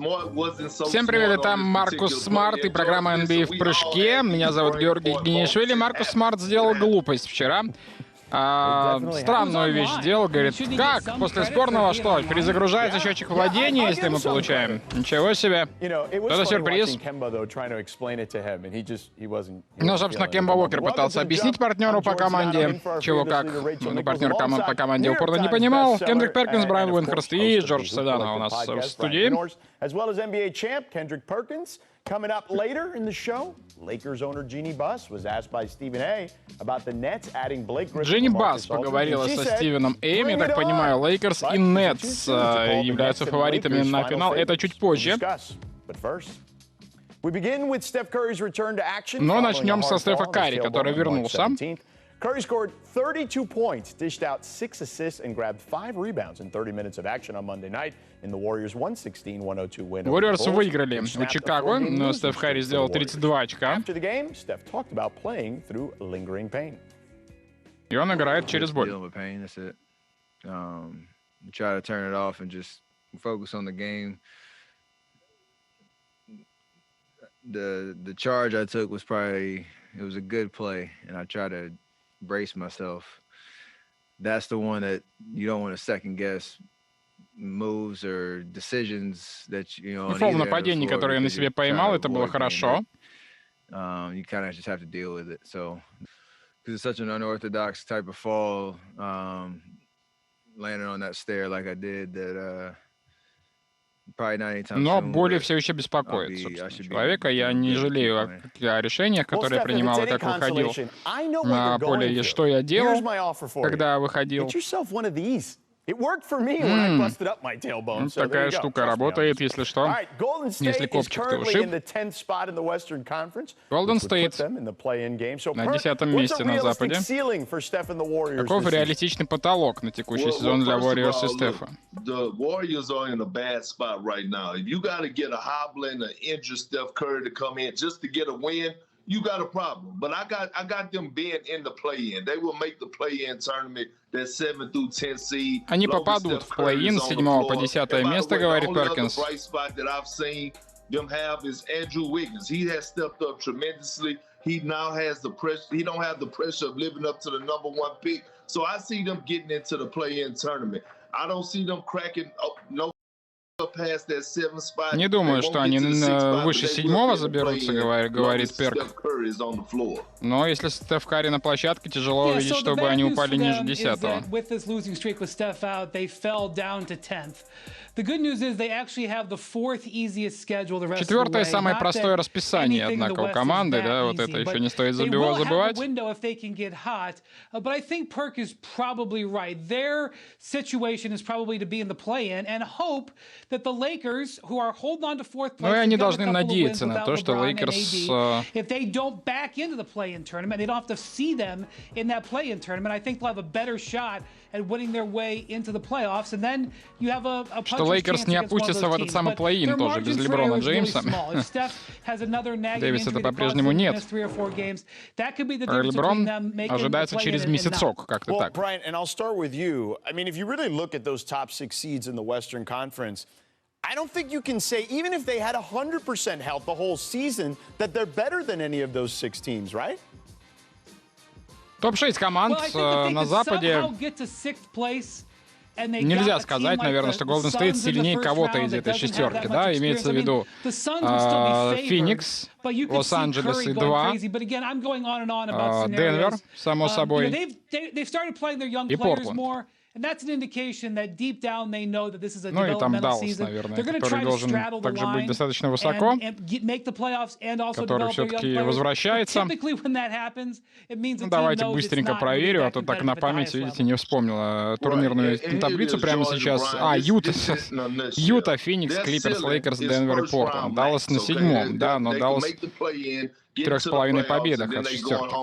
Всем привет, это Маркус Смарт и программа НБА в прыжке. Меня зовут Георгий Генишвили. Маркус Смарт сделал глупость вчера. Странную вещь сделал, говорит, как? После спорного что? Перезагружается счетчик владения, если мы получаем? Ничего себе. Это сюрприз. Ну, собственно, Кемба Уокер пытался объяснить партнеру по команде, чего как. Ну, партнер по команде упорно не понимал. Кендрик Перкинс, Брайан Уинхерст и Джордж Седана у нас в студии. Coming up later in the show, Lakers owner Jeannie Buss was asked by Stephen A. about the Nets adding Blake Griffin. Джинни Басс поговорила со Стивеном Эйм. Я так понимаю, Лейкерс и Нетс являются фаворитами на финал. Это чуть позже. Но начнем со Стефа Карри, который вернулся. Curry scored 32 points, dished out 6 assists, and grabbed 5 rebounds in 30 minutes of action on Monday night in the Warriors' 116-102 win. Warriors выиграли у Чикаго, но Стеф Карри сделал 32 очка. After the game, Steph talked about playing through lingering pain. И он играет через боль. Try to turn it off and just focus on the game. The charge I took was probably, it was a good play, and I tried to brace myself. That's the one that you don't want to second guess moves or decisions that you know. В нападении, которое я на себе поймал, это было хорошо. You kind of just have to deal with it. So, because it's such an unorthodox type of fall, landing on that stair like I did, that Но боли все еще беспокоит, собственно, человека. Я не жалею о решениях, которые я принимал, и как выходил на поле, и что я делал, когда выходил. Такая штука работает, если что. Если копчик ты ушиб. Голден Стейт на 10-м месте на Западе. Каков реалистичный потолок на текущий сезон для Warriors и Стефа? You got a problem, but I got them being in the play-in. They will make the play-in tournament. That 7 through 10 seed. Они попадут в плей-ин с 7 по 10 место, говорит Перкинс. Them have is Andrew Wiggins. He has stepped up tremendously. He now has the pressure. He don't have the pressure of living up to the #1 pick. So I see them getting into the play-in tournament. I don't see them cracking up no. Не думаю, что они выше 7-го заберутся, говорит Перк. Но если Стеф Карри на площадке, тяжело увидеть, чтобы они упали ниже 10-го. Четвертое самое простое расписание, однако, у команды, да, вот это еще не стоит забывать. Но и они должны надеяться на то, что Лейкерс... Что Лейкерс не опустятся в этот самый плей-ин тоже без Леброна Джеймса. Дэвиса-то по-прежнему нет. Леброн ожидается через месяцок, как-то так. I don't think you can say, even if they had 100% health the whole season, that they're better than any of those 6 teams, right? Топ-6 команд на Западе. Нельзя сказать, наверное, что Голден Стейт сильнее кого-то из этой шестерки, да? Имеется в виду Феникс, Лос-Анджелес и 2, Денвер, само собой, и Портленд. Ну и там Даллас, наверное, который должен также быть достаточно высоко, который все-таки возвращается. Ну, давайте быстренько проверю, а то так на память, видите, не вспомнила турнирную таблицу прямо сейчас. Юта, Феникс, Клипперс, Лейкерс, Денвер и Портленд. Даллас на 7-м, да, но Даллас в 3,5 победах от шестерки.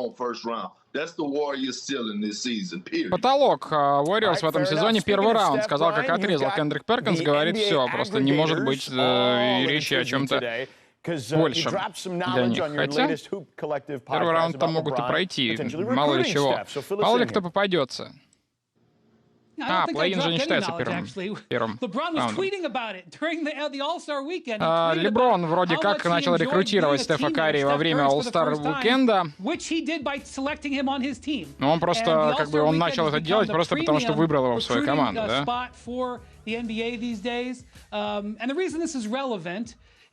Потолок Warriors в этом сезоне первый раунд. Сказал, как отрезал Кендрик Перкинс. Говорит, все, просто не может быть речи о чем-то большем для них. Хотя первый раунд там могут и пройти. Мало ли чего. Мало ли кто попадется. Плей-ин же не считается первым раундом. Леброн вроде как начал рекрутировать Стефа Карри во время All-Star Weekend. Но он просто, он начал это делать просто потому, что выбрал его в свою команду, да?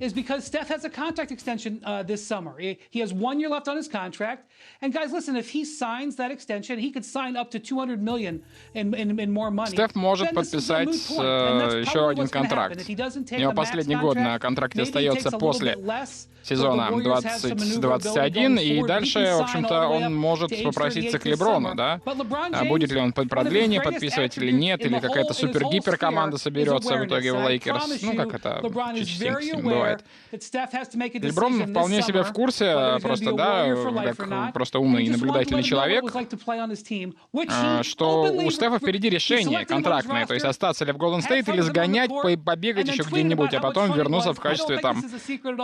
Is because Steph has a contract extension this summer. He has 1 year left on his contract. And guys, listen, if he signs that extension, he could sign up to $200 million in more money. Стеф может подписать еще один контракт. У него последний год на контракте остается после сезона 2021, и дальше, в общем-то, он может попроситься к Леброну, да? Будет ли он под продление подписывать или нет, или какая-то супер-гипер команда соберется в итоге в Лейкерс. Ну, как это частенько с ним бывает. Леброн вполне себе в курсе, просто, да, как просто умный и наблюдательный человек, что у Стефа впереди решение контрактное, то есть остаться ли в Голден Стейт или сгонять, побегать еще где-нибудь, а потом вернуться в качестве там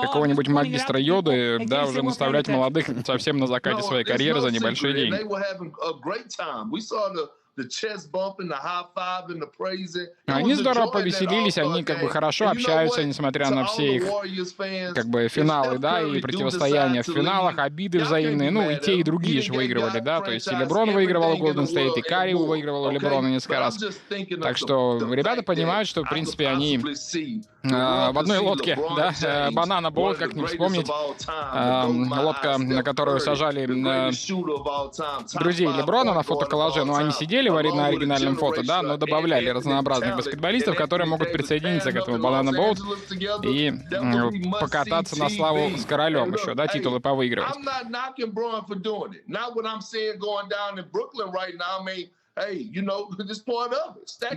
какого-нибудь магистра Йоды, да, уже наставлять молодых совсем на закате своей карьеры за небольшие деньги. Они здорово повеселились, они хорошо общаются, несмотря на все их финалы, да, и противостояния в финалах, обиды взаимные, ну, и те, и другие же выигрывали, да, то есть и Леброн выигрывал у Голден Стейт, и Карри выигрывал у Леброна несколько раз. Так что ребята понимают, что, в принципе, они в одной лодке, да, банана бол, как не вспомнить, лодка, на которую сажали друзей Леброна на фотоколлаже, ну, они сидели на оригинальном фото, да, но добавляли разнообразных баскетболистов, которые могут присоединиться к этому банана боут и покататься на славу с королем еще, да, титулы повыигрывать.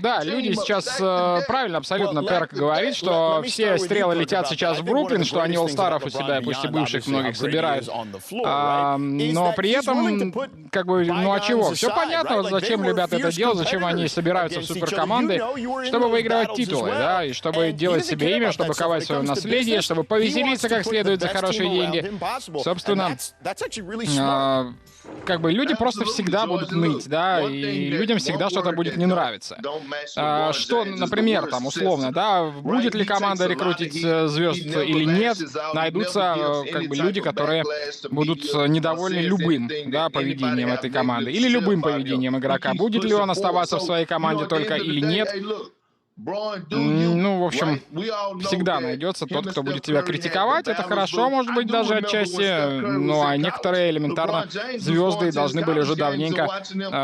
Да, люди сейчас правильно абсолютно Перк говорит, что все стрелы летят сейчас в Бруклин, что они олл-старов у себя, пусть и бывших многих, собирают. Но при этом, ну а чего? Все понятно, зачем ребята это делают, зачем они собираются в суперкоманды, чтобы выигрывать титулы, да, и чтобы делать себе имя, чтобы ковать свое наследие, чтобы повеселиться как следует за хорошие деньги. Собственно, люди просто всегда будут ныть, да, и людям всегда что-то будет не нравиться. Что, например, там, условно, да, будет ли команда рекрутить звезд или нет, найдутся, люди, которые будут недовольны любым, да, поведением этой команды, или любым поведением игрока. Будет ли он оставаться в своей команде только или нет. Ну, в общем, всегда найдется тот, кто будет тебя критиковать. Это хорошо, может быть, даже отчасти. Ну, а некоторые элементарно звезды должны были уже давненько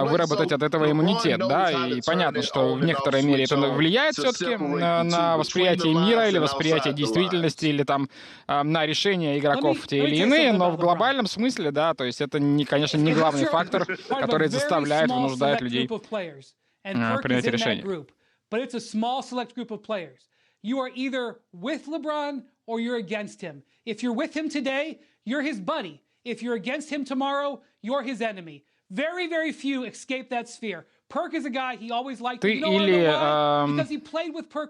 выработать от этого иммунитет, да. И понятно, что в некоторой мере это влияет все-таки на восприятие мира или восприятие действительности, или там на решения игроков те или иные, но в глобальном смысле, да, то есть это, конечно, не главный фактор, который заставляет, вынуждает людей принять решение. But it's a small select group of players. You are either with LeBron or you're against him. If you're with him today, you're his buddy. If you're against him tomorrow, you're his enemy. Very, very few escape that sphere. Perk is a guy he always liked. Ты или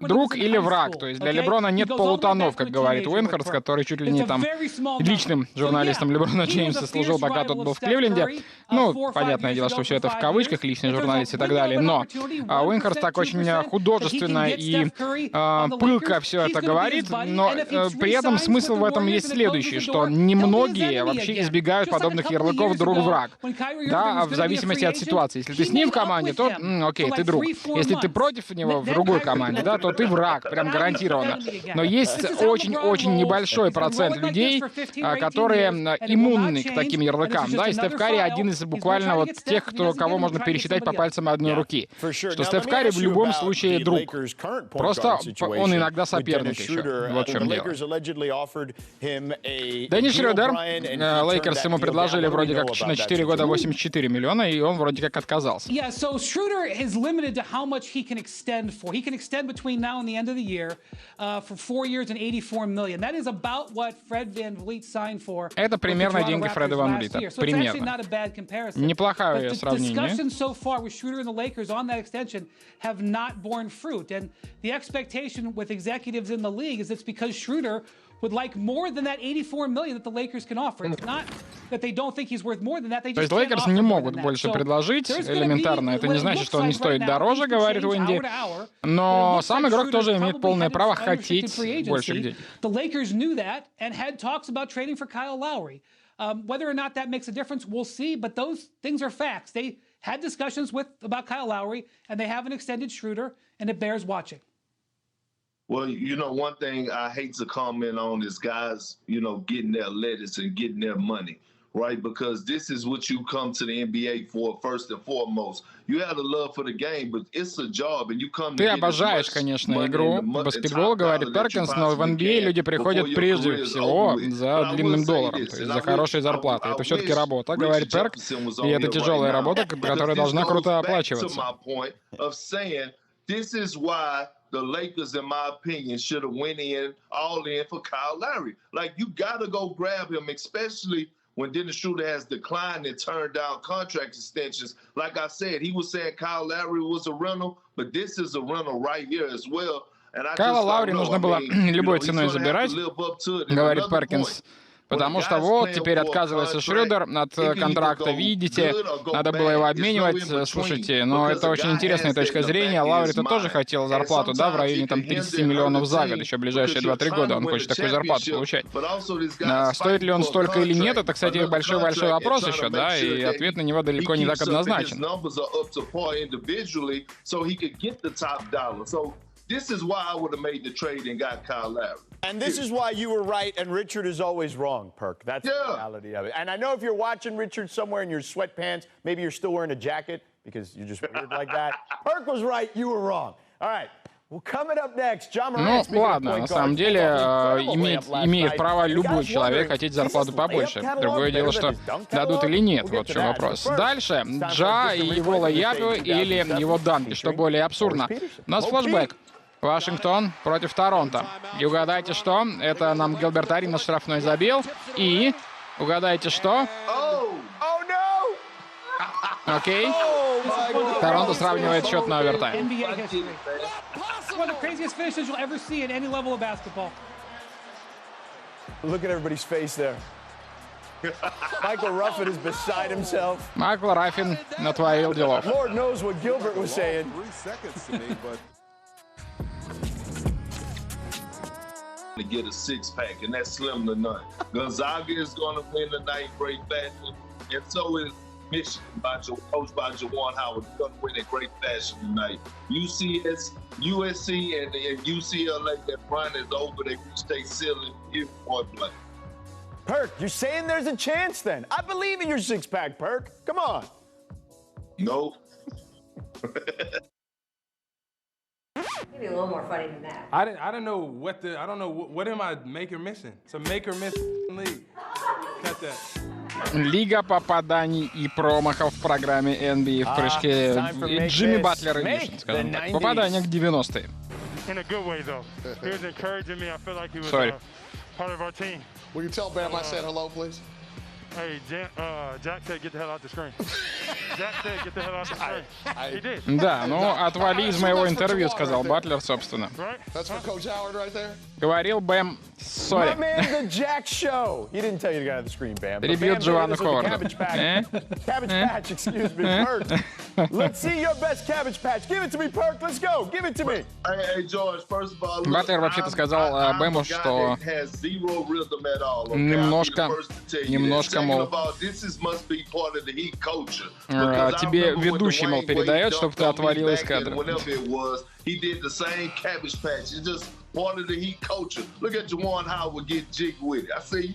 друг, или враг. То есть для Леброна нет полутонов, как говорит Уинхарст, который чуть ли не там личным журналистом Леброна Джеймса служил, пока тот был в Кливленде. Ну, понятное дело, что все это в кавычках, личный журналист и так далее. Но Уинхарст так очень художественно и пылко все это говорит, но при этом смысл в этом есть следующий, что немногие вообще избегают подобных ярлыков друг-враг. Да, в зависимости от ситуации. Если ты с ним в команде, то, окей, ты друг. Если ты против него в другой команде, да, то ты враг, прям гарантированно. Но есть очень-очень небольшой процент людей, которые иммунны к таким ярлыкам, да, и Стеф Карри один из буквально вот тех, кого можно пересчитать по пальцам одной руки. Что Стеф Карри в любом случае друг. Просто он иногда соперник еще. Вот в чем дело. Денис Шредер, Лейкерс ему предложили вроде как на 4 года 84 миллиона, и он вроде как отказался. Schroeder is limited to how much he can extend for. He can extend between now and the end of the year for 4 years and $84 million. That is about what Fred VanVleet signed for. Это примерно деньги Фреда ВанВлита. Примерно. Неплохое сравнение. The discussions so far with Schroeder and the Lakers on that extension have not borne fruit. And the expectation with executives in the league is it's because Schroeder would like more than that $84 million that the Lakers can offer. It's not that they don't think he's worth more than that. They То just есть Лейкерс не могут больше предложить элементарно. Это не значит, что он не стоит дороже, говорит Уэнди. Но сам игрок тоже имеет полное право хотеть больше денег. The Lakers knew that and had talks about trading for Kyle Lowry. Whether or not that makes a difference, we'll see. But those things are facts. They had discussions about Kyle Lowry, and they haven't extended Schroeder, and it bears watching. Well, you know, one thing I hate to comment on is guys, you know, getting their lettuce and getting their money, right? Because this is what you come to the NBA for first and foremost. You have a love for the game, but it's a job, and you come. Ты обожаешь, конечно, игру баскетбол, говорит Перкинс, но в NBA люди приходят прежде всего за длинным долларом, то есть за хорошей зарплатой. Это все-таки работа, говорит Перк, и это тяжелая работа, которая должна круто оплачиваться. This is why the Lakers, in my opinion, should have went all in for Kyle Lowry. Like, you got to go grab him, especially when Dennis Schroeder has declined and turned down contract extensions. Like I said, he was saying Kyle Lowry was a rental, but this is a rental right here as well. Кайла Лаури нужно было любой ценой забирать, говорит Перкинс. Потому что вот, теперь отказывается Шредер от контракта, видите, надо было его обменивать, слушайте, но это очень интересная точка зрения. Лаури-то тоже хотел зарплату, да, в районе там 30 миллионов за год, еще ближайшие 2-3 года он хочет такую зарплату получать. Стоит ли он столько или нет, это, кстати, большой-большой вопрос еще, да, и ответ на него далеко не так однозначен. This is why I would have made the trade and got Kyle Lowry. And this is why you were right and Richard is always wrong, Perk. That's the reality of it. And I know if you're watching Richard somewhere in your sweatpants, maybe you're still wearing a jacket because you're just weird like that. Perk was right, you were wrong. All right. Well, coming up next, Джа Моранта. Ну, ладно, на самом деле, имеет право любой человек хотеть зарплату побольше. Другое дело, что дадут или нет, вот в чем вопрос. Дальше, Джа и его лейапы или его данки, что более абсурдно. У нас флешбэк. Вашингтон против Торонто. И угадайте, что? Это нам Гилберт Ареnas штрафной забил. И угадайте, что? Окей. Торонто сравнивает счет на овертайм. Майкл Раффин натворил делов. To get a six-pack, and that's slim to none. Gonzaga is going to win tonight, great fashion, and so is Michigan, coached by Juwan Howard. They're going to win in great fashion tonight. USC, and UCLA, that run is over. They reach their ceiling in point blank. Perk, you're saying there's a chance then? I believe in your six-pack, Perk. Come on. No. Maybe a little more funny than that. I don't know what am I make or missing? It's a make or miss league. Cut that. Лига попаданий и промахов в программе NBA в прыжке. Джимми Батлер Эдишн, скажем так. Попадание к 90-е. Sorry. Will you tell Bam I said hello, please? Hey, Jack said get the hell out the screen. Jack said get the hell out the screen. He did. Да, ну отвали из моего интервью, сказал Батлер, собственно. That's for Coach Howard right there. Говорил Бэм, сори. Ребют Джованна Ховарда. Cabbage patch, excuse me, Perk. Let's see your best cabbage patch. Give it to me, Perk. Let's go. Give it to me. Hey, George, first of all, Батлер вообще-то сказал Бэму, что немножко, мол, тебе ведущий, мол, передает, чтобы ты отвалил из кадра. He did the same cabbage patch. It's just part of the Heat culture. Look at Juwan Howard get jig with it. I see.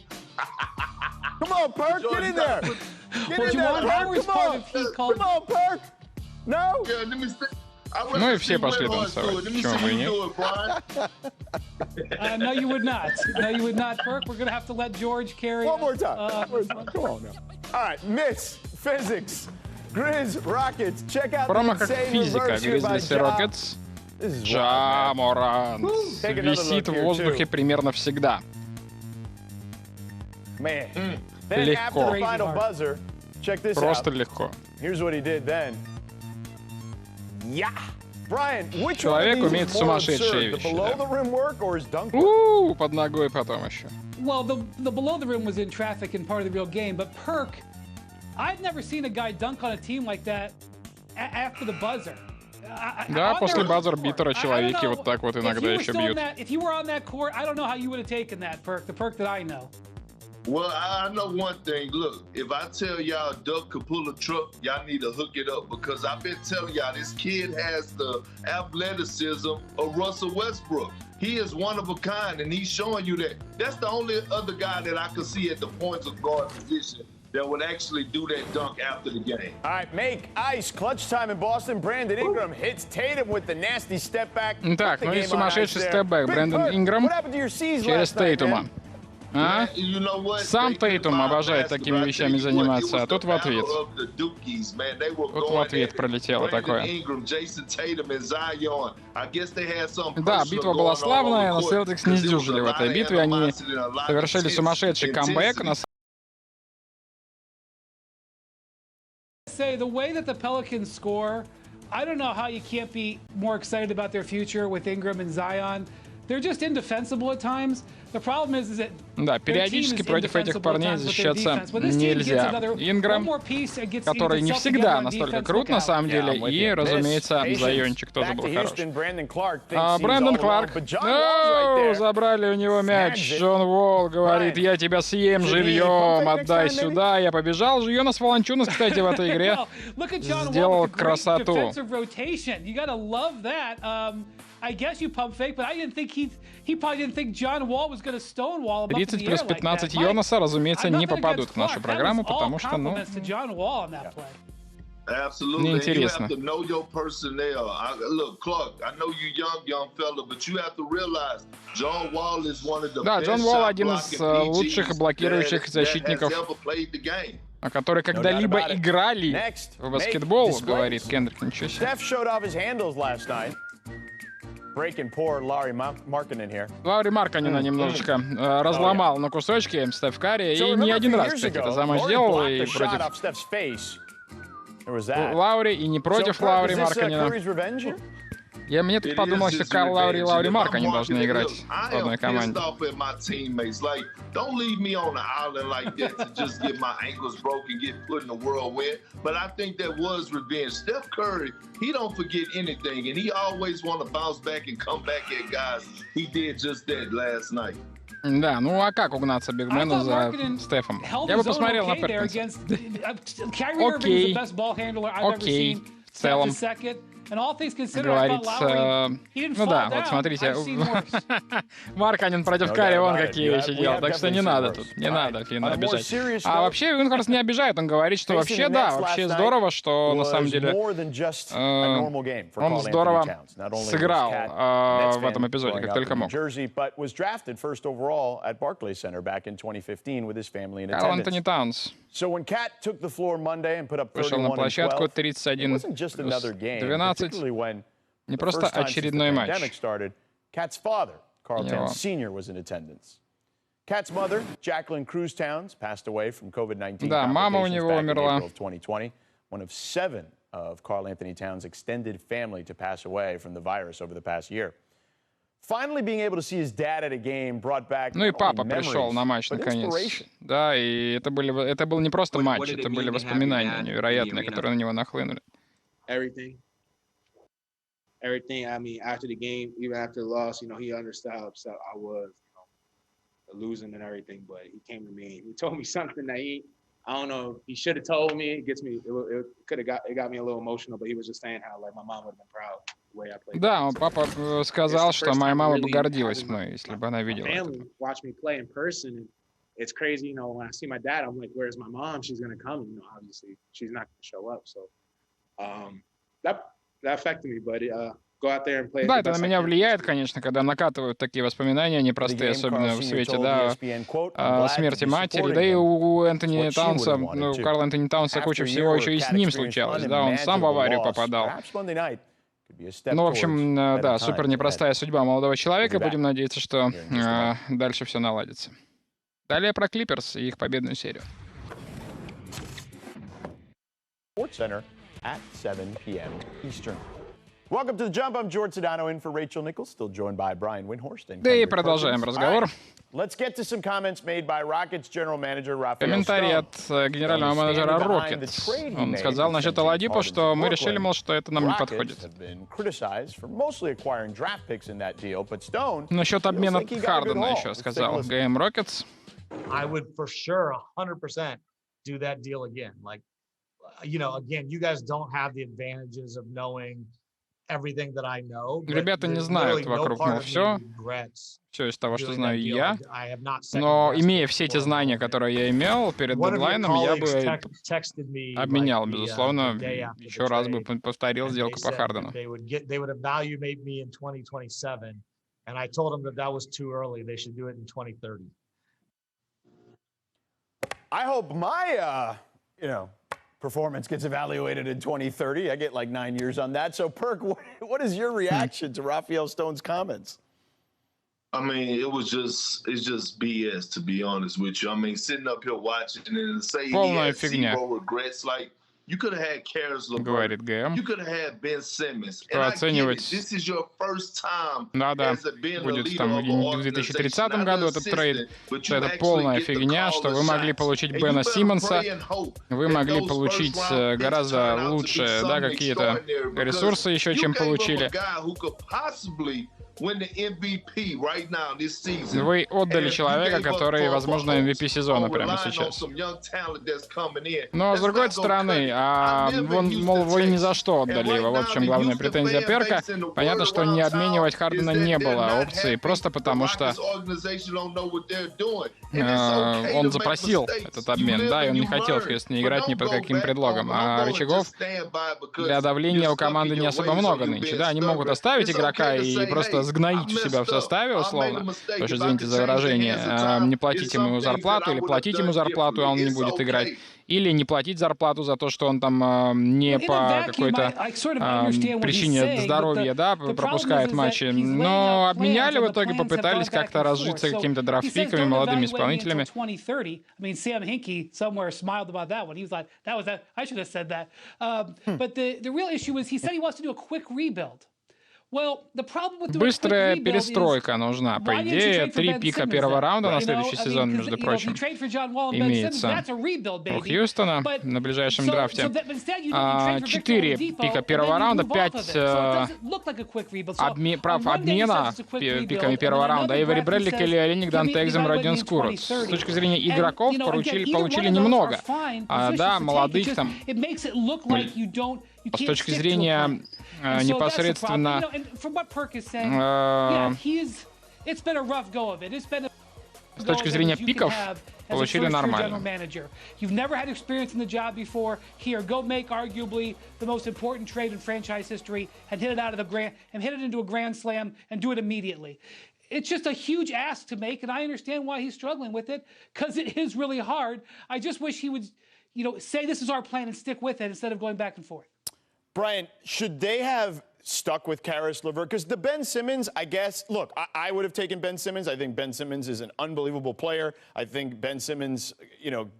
Come on, Perk, get in there. Get in there, Perk. Come on, Perk. No? Yeah, let me see. Ну и все пошли танцевать. Почему бы и нет? No, you would not. No, you would not, Perk. We're going to have to let George carry. One more time. Come on now. All right, Miss Physics. Grizz Rockets. Check out the insane reverse here by Джа. Джа Моранта висит в воздухе примерно всегда. Легко. Просто легко. Here's what he did then. Yeah. Человек умеет сумасшедшие вещи. Под ногой потом еще. Well, the below the rim was in traffic and part of the real game, but Perk, I've never seen a guy dunk on a team like that after the buzzer. Да, после базер-битера человеки вот так вот иногда еще бьют. If you were on that court, I don't know how you would have taken that, Perk, the Perk that I know. Well, I know one thing. Look, if I tell y'all Duck could pull a truck, y'all need to hook it up because I've been telling y'all this kid has the athleticism of Rassela Uэстбрука. He is one of a kind, and he's showing you that. That's the only other guy that I could see at the points of guard position that would actually do that dunk after the game. All right, make ice. Clutch time in Boston. Brandon Ingram hits Tatum with the nasty step back. Так, ну и сумасшедший степ-бэк. Брэндон Инграм через Тейтума. А? Сам Тейтум обожает такими вещами заниматься, а тут в ответ. Тут в ответ пролетело такое. Да, битва была славная, но Celtics не сдюжили в этой битве. Они совершили сумасшедший камбэк. The way that the Pelicans score, I don't know how you can't be more excited about their future with Ingram and Zion. They're just indefensible at times. The problem is that да, периодически против этих парней защищаться нельзя. Инграм, который не всегда настолько крут на самом деле, и, разумеется, Зайончик тоже был хорош. Брэндон Кларк. Забрали у него мяч. Джон Уолл говорит, я тебя съем живьем, отдай сюда. Я побежал. Йонас Волончунас, кстати, в этой игре сделал красоту. I guess you pump fake, but I didn't think he probably didn't think John Wall was going to stonewall him. 30 плюс 15 Йонаса, разумеется, не попадут в нашу программу, потому что, ну, неинтересно. Да, Джон Уолл один из лучших блокирующих защитников, которые когда-либо играли в баскетбол, говорит Кендрик. Ничего себе. Лаури Маркканена немножечко разломал на кусочки Стеф Карри, и не один раз, кстати, это замок сделал, и против Лаури, и не против Лаури Маркканена. Мне так подумалось, что Кайл Лаури и Лаури Маркканен должны играть в одной команде. Да, ну а как угнаться бигмену за Стефом? Я бы посмотрел на Перкинса. Окей, в целом. Говорится, ну да, вот смотрите, Маркканен против Карри, он какие вещи делал, так что не надо тут, не надо Финна обижать. А вообще Винхорст не обижает, он говорит, что вообще да, вообще здорово, что на самом деле он здорово сыграл в этом эпизоде, как только мог. Карл Антони Таунс вышел на площадку 31-12. Не просто очередной матч. Да, мама у него умерла. Ну и папа пришел на матч наконец. Да, и это был не просто матч, это были воспоминания невероятные, которые на него нахлынули. Everything. I mean, after the game, even after the loss, you know, he understood how upset I was, you know, losing and everything. But he came to me and he told me something that I don't know, he should have told me. It got me a little emotional. But he was just saying how like my mom would have been proud the way I played. Да, папа сказал, что моя мама бы гордилась мной, если бы она видела это. Watch me play in person, and it's crazy, you know. When I see my dad, I'm like, "Where's my mom? She's gonna come." You know, obviously, she's not gonna show up. So, that affected me, but go out there and play. Да, это на меня влияет, конечно, когда накатывают такие воспоминания непростые, особенно в свете, да, смерти матери, да и у Энтони Таунса, ну, у Карла Антони Таунса куча всего еще и с ним случалось, да, он сам в аварию попадал. Ну, в общем, да, супер непростая судьба молодого человека, будем надеяться, что дальше все наладится. Далее про Клипперс и их победную серию. At 7 p.m. Eastern. Welcome to the Jump. I'm George Sedano in for Rachel Nichols, still joined by Brian Windhorst and Да и продолжаем разговор. Let's get to some comments made by Rockets general manager Rassela Комментарий от генерального менеджера Рокетс. Он сказал насчет Оладипо, что мы решили, мол, что это нам не подходит. Насчет обмена Хапрдена еще сказал ГМ Рокетс. I would for sure 100% do that deal again. Like, you know, again, you guys don't have the advantages of knowing everything that I know. Ребята не знают вокруг, мол, все из того, что знаю я. Но имея все эти знания, которые я имел перед дедлайном, я бы обменял, безусловно, еще раз бы повторил сделку по Хардену. And I told them that was too early. They should do it in 2030. I hope my, performance gets evaluated in 2030. I get like 9 years on that. So, Perk, what is your reaction to Rafael Stone's comments? I mean, it's just BS, to be honest with you. I mean, sitting up here watching and say he had zero regrets, like, you could have had Karis LeVert. You could have had Ben Simmons. And I get it. This is your first time as being a leader of an в 2030 году этот трейд, что это полная фигня, что вы могли получить Бена Симмонса, вы могли получить гораздо лучше, да, какие-то ресурсы еще, чем получили. Вы отдали человека, который, возможно, MVP сезона прямо сейчас. Но, с другой стороны, мол, вы ни за что отдали его. В общем, главная претензия Перка. Понятно, что не обменивать Хардена не было опции, просто потому что он запросил этот обмен, да, и он не хотел в Хьюстоне играть ни под каким предлогом. А рычагов для давления у команды не особо много нынче. Да, они могут оставить игрока и просто сгноить у себя в составе, условно, потому что, извините за выражение, не платить ему зарплату или платить ему зарплату, а он не будет играть. Или не платить зарплату за то, что он там не по какой-то причине здоровья, да, пропускает матчи. Но обменяли в итоге, попытались как-то разжиться какими-то драфт-пиками, молодыми исполнителями. Быстрая перестройка нужна. По идее, 3 пика первого раунда на следующий сезон, между прочим, имеется у Хьюстона на ближайшем драфте. 4 пика первого раунда, 5 прав обмена пиками первого раунда. Эйвери Брэдли, Келли Олейник, Данте Экзем, Родион Скурот. С точки зрения игроков получили немного. Да, молодых там. С точки зрения непосредственно с точки зрения пиков получили нормально. It's just a huge ask to make, and I understand why he's struggling with it, because it is really hard. I just wish he would, say this is our plan and stick with it instead of going back and forth. Brian, should they have stuck with Karis LeVert? Because the Ben Simmons, I guess, look, I would have taken Ben Simmons. I think Ben Simmons is an unbelievable player. I think Ben Simmons,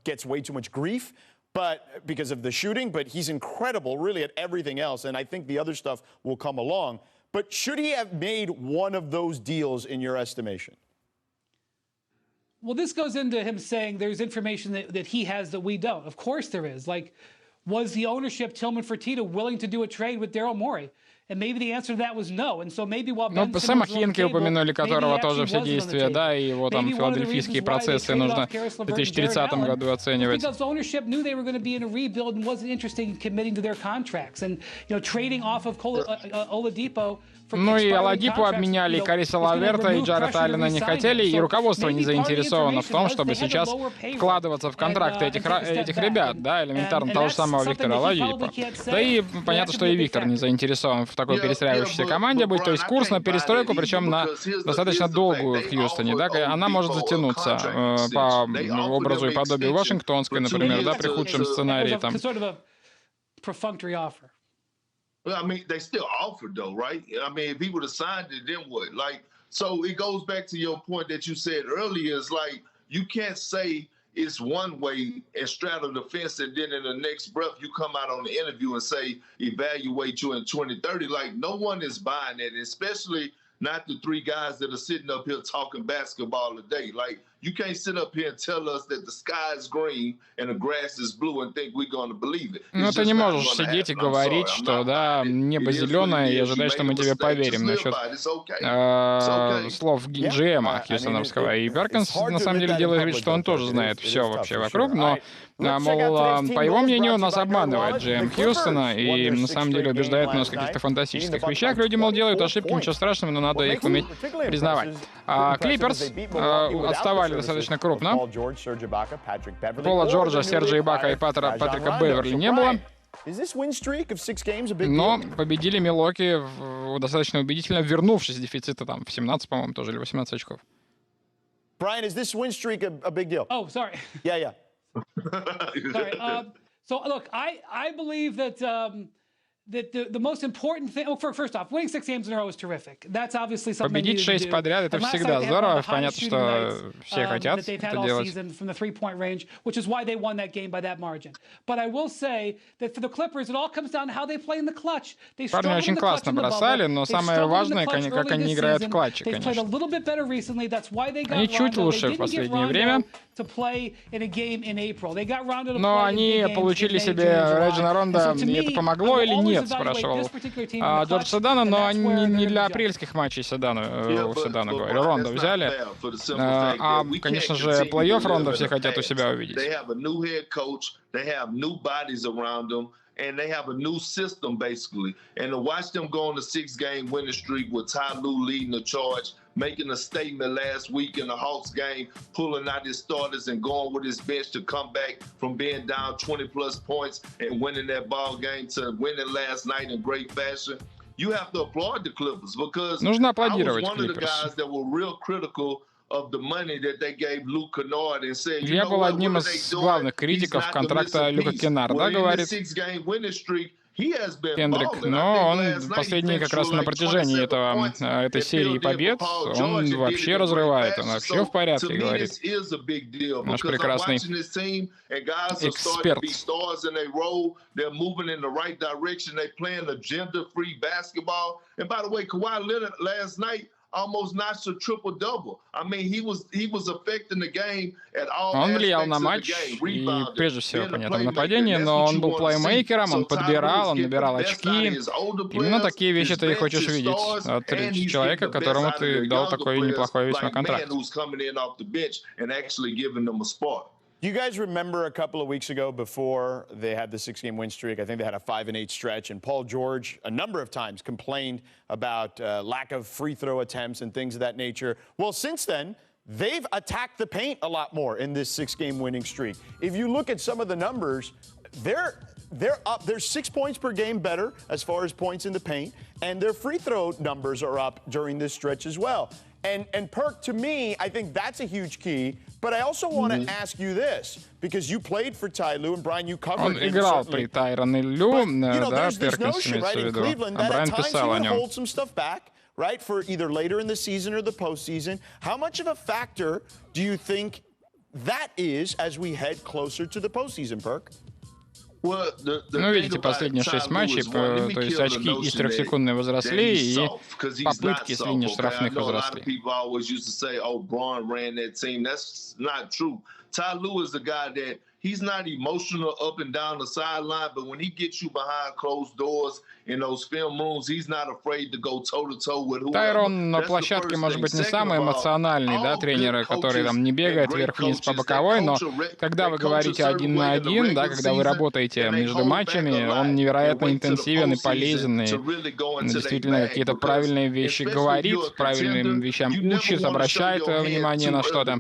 gets way too much grief, but because of the shooting, but he's incredible really at everything else. And I think the other stuff will come along. But should he have made one of those deals in your estimation? Well, this goes into him saying there's information that he has that we don't. Of course there is. Like, was the ownership, Tillman Fertitta, willing to do a trade with Daryl Morey? And maybe the answer to that was no. And so maybe while Ben Сэма Хинки упомянули, которого тоже все действия, да, и его там филадельфийские процессы нужно в 2030 году оценивать. Because ownership knew they were going to be in a rebuild and wasn't interested in committing to their contracts. And, trading off of Oladipo. Ну и Оладипо обменяли, и Кариса Лаверта, и Джарета Аллена не хотели, и руководство не заинтересовано в том, чтобы сейчас вкладываться в контракты этих ребят, да, элементарно того же самого Виктора Оладипо. Да и понятно, что и Виктор не заинтересован в такой перестраивающейся команде быть, то есть курс на перестройку, причем на достаточно долгую в Хьюстоне, да, она может затянуться по образу и подобию Вашингтонской, например, да, при худшем сценарии там. Well, I mean, they still offered though, right? I mean, if he would have signed it, then what? Like, so it goes back to your point that you said earlier. Is like you can't say it's one way and straddle the fence, and then in the next breath you come out on the interview and say evaluate you in 2030. Like, no one is buying that, especially not the three guys that are sitting up here talking basketball today. Like, you can't sit up here and tell us that the sky is green and the grass is blue and think we're going to believe it. Ну, ты не можешь сидеть и говорить, что, да, небо зеленое, и ожидать, что мы тебе поверим насчет слов GM хьюстоновского. И Перкинс, на самом деле, делает вид, что он тоже знает все вообще вокруг, но, мол, по его мнению, нас обманывает GM Хьюстона и, на самом деле, убеждает нас в каких-то фантастических вещах. Люди, мол, делают ошибки, ничего страшного, но надо их уметь признавать. Клипперс отставали достаточно крупно. Пола Джорджа, Серджа Ибака и Патрика Беверли не было. Но победили Милуоки достаточно убедительно, вернувшись с дефицита там в 17, по-моему, тоже, или 18 очков. Brian, is this win streak a big deal? Oh, sorry. Yeah. Sorry. So, look, I believe that the most important thing. Oh, first off, winning 6 games in a row is terrific. That's obviously something. Победить 6 подряд — это всегда здорово. Понятно, что все хотят это делать. From the 3-point range, which is why they won that game by that margin. But I will say that for the Clippers, it all comes down to how they play in the clutch. Парни очень классно бросали, но самое важное, как они играют в клатче, конечно. Они чуть лучше в последнее время. Но они получили себе Реджина Ронда, и это помогло или нет, спрашивал Джордж Седана, но они не для апрельских матчей Седана, говорю, Ронда взяли. Конечно же, плей-офф Ронда все хотят у себя увидеть. And they have a new system, basically. And to watch them go on a 6-game winning streak with Ty Lue leading the charge, making a statement last week in the Hawks game, pulling out his starters and going with his bench to come back from being down 20-plus points and winning that ball game to winning last night in great fashion. You have to applaud the Clippers because I was one of the guys that were real critical of the money that they gave Luke Kennard and said, Я был одним из главных критиков контракта Люка Кеннарда, говорит Кендрик, но он последние как раз на протяжении этой серии побед, он вообще разрывает, он вообще в порядке, говорит наш прекрасный эксперт. Almost notched a triple-double. I mean, he was affecting the game at all. Он влиял на матч, и прежде всего, понятно, в нападении, но он был плеймейкером, он подбирал, он набирал очки. Именно такие вещи ты и хочешь видеть от человека, которому ты дал такой неплохой весьма контракт. Do you guys remember a couple of weeks ago before they had the 6-game win streak? I think they had a 5-8 stretch, and Paul George a number of times complained about lack of free throw attempts and things of that nature. Well, since then, they've attacked the paint a lot more in this 6-game winning streak. If you look at some of the numbers, they're up. They're 6 points per game better as far as points in the paint, and their free throw numbers are up during this stretch as well. And Perk, to me, I think that's a huge key. But I also want to ask you this, because you played for Ty Lue, and Brian, you covered him. Он играл при Тайроне Лю, да, Перкинс имеется в виду, а Брайан писал о нем. Right, for either later in the season or the postseason. How much of a factor do you think that is as we head closer to the postseason, Perk? Ну, видите, последние 6 матчей, то есть очки из 3-секундной возросли, и попытки с линии штрафных возросли. He's not emotional up and down the sideline, but when he gets you behind closed doors in those film rooms, he's not afraid to go toe-to-toe with whoever. Тайрон на площадке может быть не самый эмоциональный, да, тренер, который там не бегает вверх-вниз по боковой, но когда вы говорите 1 на 1, да, когда вы работаете между матчами, он невероятно интенсивен и полезен, и действительно какие-то правильные вещи говорит, правильным вещам учит, обращает внимание на что-то.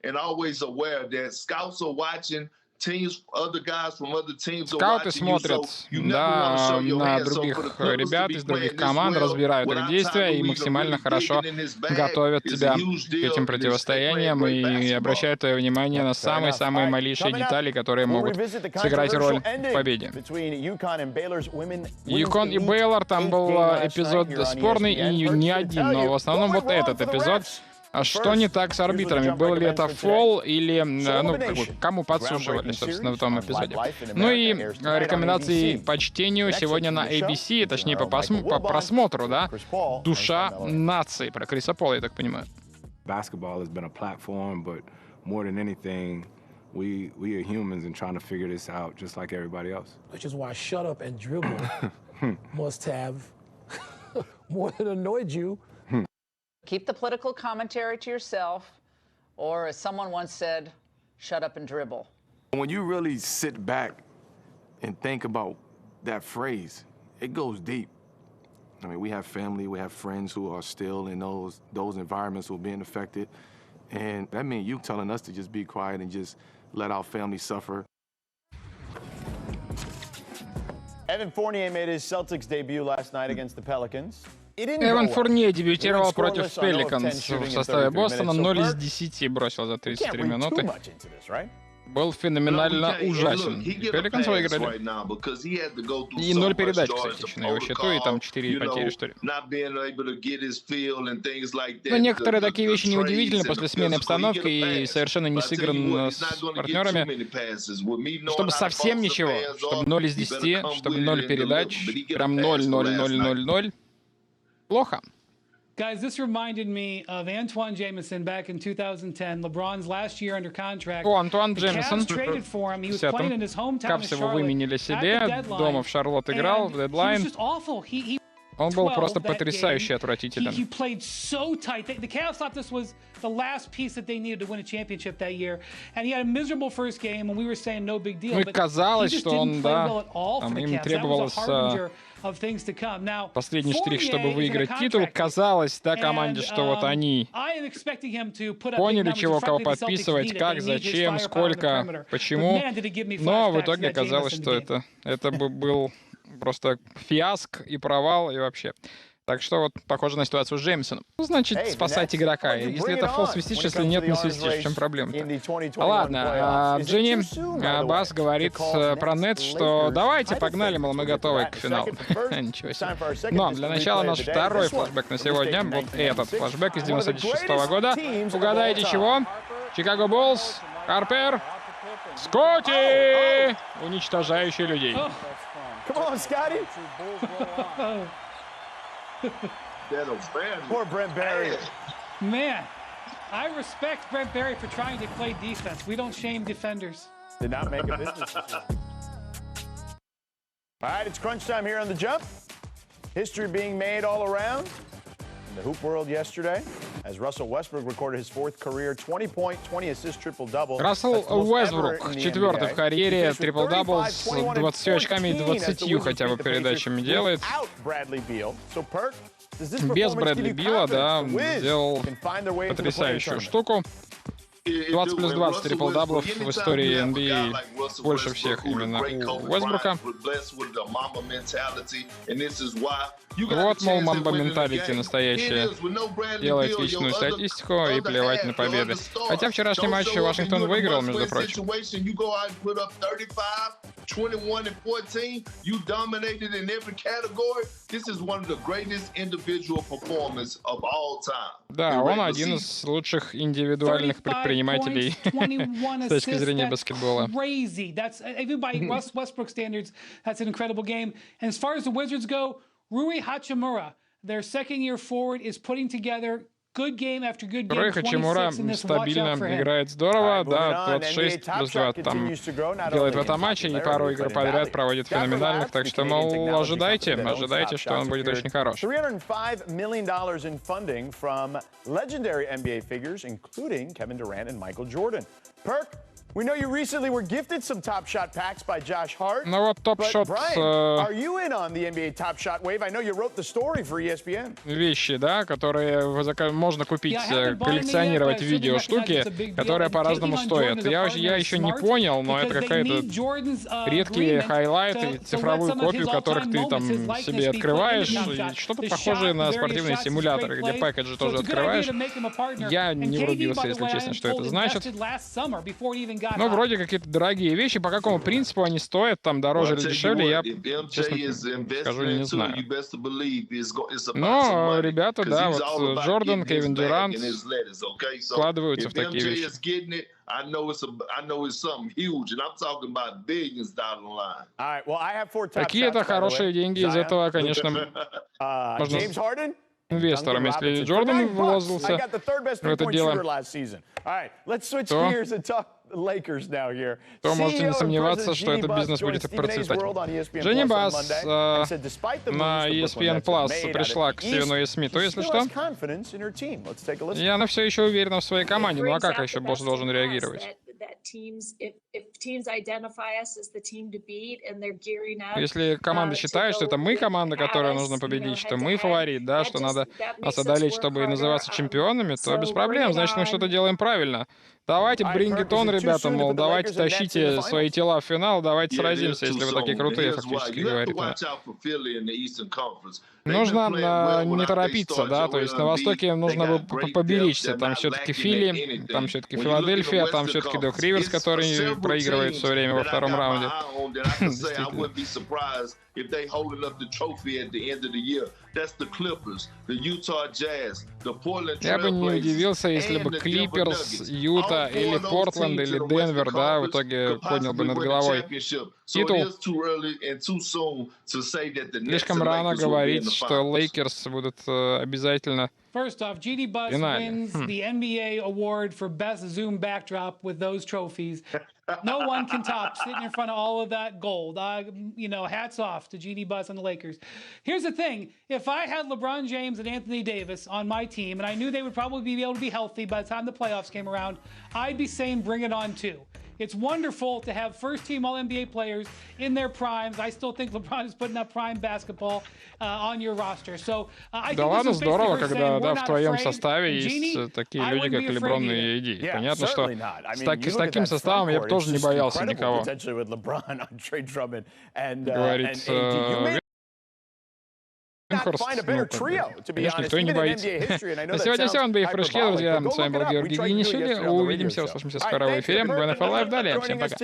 And always aware that scouts are watching, Скауты смотрят, да, на других ребят из других команд, разбирают их действия и максимально хорошо готовят тебя к этим противостояниям и обращают твое внимание на самые-самые малейшие детали, которые могут сыграть роль в победе. Юкон и Бейлор, там был эпизод спорный и не один, но в основном вот этот эпизод, в А что не так с арбитрами? Был ли это фол или, ну, как бы, кому подсуживали, собственно, в том эпизоде? Ну и рекомендации по чтению сегодня на ABC, точнее, по просмотру, да? «Душа нации» про Криса Пола, я так понимаю. Basketball has been a platform, but more than anything, we are humans and trying to figure this out just like everybody else. Which is why shut up and dribble must have more than annoyed you. Keep the political commentary to yourself, or as someone once said, shut up and dribble. When you really sit back and think about that phrase, it goes deep. I mean, we have family, we have friends who are still in those environments who are being affected. And that means you telling us to just be quiet and just let our family suffer. Evan Fournier made his Celtics debut last night against the Pelicans. Эван Фурнье дебютировал против Пеликанс в составе Бостона, 0 из 10 бросил за 33 минуты. Был феноменально ужасен. Пеликанс выиграли. И 0 передач, кстати, на его счету, и там 4 потери, что ли. Но некоторые такие вещи неудивительны после смены обстановки и совершенно не сыгран с партнерами. Чтобы совсем ничего, чтобы 0 из 10, чтобы 0 передач, прям 0-0-0-0-0. Плохо. Guys, this reminded me of Antoine Jameson back in 2010, LeBron's last year under contract. О, Антуан Джеймисон. Капс его выменили себе, дома в Шарлотт играл, в дедлайн. Он был просто потрясающе отвратителен. Ну и казалось, что он, да, там им требовалось последний штрих, чтобы выиграть титул. Казалось, да, команде, что вот они поняли, чего кого подписывать, как, зачем, сколько, почему. Но в итоге оказалось, что это был просто фиаск и провал, и вообще. Так что вот похоже на ситуацию с Джеймсоном. Ну, значит, спасать игрока. Если это фол, свистишь, если нет, не свистишь. В чем проблема-то? Ладно, Джинни Бас говорит про Нетс, что давайте, погнали, мол, мы готовы к финалу. Ничего себе. Но для начала наш второй флешбэк на сегодня. Вот этот флешбэк из 96-го года. Угадайте чего? Чикаго Буллс, Харпер, Скотти, уничтожающий людей. Come on, Scotty. Poor Brent Barry. Man, I respect Brent Barry for trying to play defense. We don't shame defenders. Did not make a business decision. All right, it's crunch time here on The Jump. History being made all around in the hoop world yesterday, as Rassela Уэстбрук recorded his fourth career 20-point, 20-assist triple-double. Рассел Уэстбрук, четвертый в карьере, трипл-дабл с 20 очками и 20 хотя бы передачами делает. Без Брэдли Билла, да, сделал потрясающую штуку. 20 плюс 20 трипл-даблов в истории НБА больше всех именно у Уэстбрука. Вот, мол, мамба-менталити настоящая. Делает вечную статистику и плевать на победы. Хотя вчерашний матч Вашингтон выиграл, между прочим. 21-14, you dominated in every category. This is one of the greatest individual performers of all time. Да, он один из лучших индивидуальных предпринимателей с точки зрения баскетбола. Crazy. That's even by Westbrook standards. That's an incredible game. And as far as the Wizards go, Rui Hachimura, their second-year forward, is putting together good game after good game. Рой Хачимура стабильно играет здорово, да, 26 плюс 2 там делает в этом матче, и пару игр подряд проводит феноменальных, так что, мол, ожидайте, что он будет очень хорош. $305 million in funding from legendary NBA figures, including Kevin Durant and Michael Jordan. Perk, we know you recently were gifted some Top Shot packs by Josh Hart. Ну вот Top Shot. Are you in on the NBA Top Shot wave? I know you wrote the story for ESPN. Вещи, да, которые можно купить, коллекционировать видеоштуки, которые по-разному стоят. Я еще не понял, но это какая-то редкие хайлайты, цифровую копию, которых ты там себе открываешь, что-то похожее на спортивные симуляторы, где пэкэджи тоже открываешь. Я не врубился, если честно, что это значит. Ну, вроде какие-то дорогие вещи. По какому принципу они стоят, там, дороже или дешевле, я, честно скажу, не знаю. Но ребята, да, вот Джордан, Кевин Дюрант вкладываются в такие вещи. Какие-то хорошие деньги из этого, конечно, можно... инвестором. Если Джордан вложился в это дело, то можете не сомневаться, что этот бизнес будет процветать. Дженни Басс на ESPN Plus пришла к Стивену И. Смиту, если что. И она все еще уверена в своей команде. Ну а как еще босс должен реагировать? Если команда считает, что это мы команда, которую нужно победить, что мы фаворит, да, что надо нас одолеть, чтобы называться чемпионами, то без проблем, значит, мы что-то делаем правильно. Давайте bring it on, ребята, мол, давайте тащите свои тела в финал, давайте сразимся, если вы такие крутые, фактически говорит. Нужно не торопиться, да, то есть на Востоке нужно поберечься, там все-таки Филли, там все-таки Филадельфия, там все-таки Док Риверс, который проигрывает все время во втором раунде. If they holding up the trophy at the end of the year. That's the Clippers, the Utah Jazz, the Portland Trail Blazers. Я бы не удивился, если бы Клипперс, Юта или Портленд или Денвер, да, в итоге поднял бы над головой титул. Слишком рано говорить, что Лейкерс будут обязательно First off, GD Bus wins the NBA award for best Zoom backdrop with those trophies. No one can top sitting in front of all of that gold. You know, hats off to GD Bus and the Lakers. Here's the thing. If I had LeBron James and Anthony Davis on my team, and I knew they would probably be able to be healthy by the time the playoffs came around, I'd be saying bring it on too. It's wonderful to have first-team All-NBA players in their primes. I still think LeBron is putting up prime basketball on your roster. So I да ладно, здорово, когда да, в твоем составе есть такие люди, как Леброн и AD. Понятно, что с таким составом я бы тоже не боялся никого. Говорит конечно, никто и не боится. На сегодня все. НБА В прыжке, друзья. С вами был Георгий Генишвили. Увидимся, услышимся скоро в эфире. НФЛ Лайв далее. Всем пока.